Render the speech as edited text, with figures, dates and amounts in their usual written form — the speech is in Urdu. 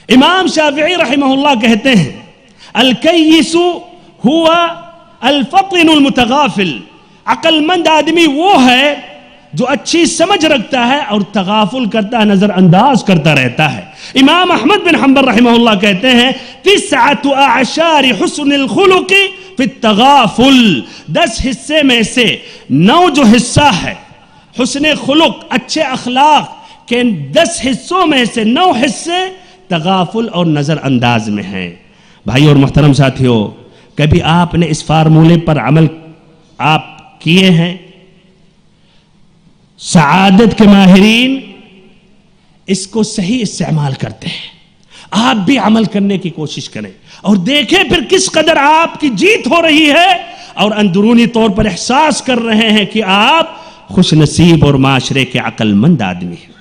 امام شافعی رحمہ اللہ کہتے ہیں الکیس ہوا الفطن المتغافل، عقل مند آدمی وہ ہے جو اچھی سمجھ رکھتا ہے اور تغافل کرتا ہے، نظر انداز کرتا رہتا ہے۔ امام احمد بن حنبل رحمہ اللہ کہتے ہیں 9 اعشار حسن الخلق فی التغافل، 10 حصے میں سے 9 جو حصہ ہے حسن خلق، اچھے اخلاق کے 10 حصوں میں سے 9 حصے تغافل اور نظر انداز میں ہیں۔ بھائی اور محترم ساتھیوں، کبھی آپ نے اس فارمولے پر عمل آپ کیے ہیں؟ سعادت کے ماہرین اس کو صحیح استعمال کرتے ہیں، آپ بھی عمل کرنے کی کوشش کریں اور دیکھیں پھر کس قدر آپ کی جیت ہو رہی ہے اور اندرونی طور پر احساس کر رہے ہیں کہ آپ خوش نصیب اور معاشرے کے عقل مند آدمی ہیں۔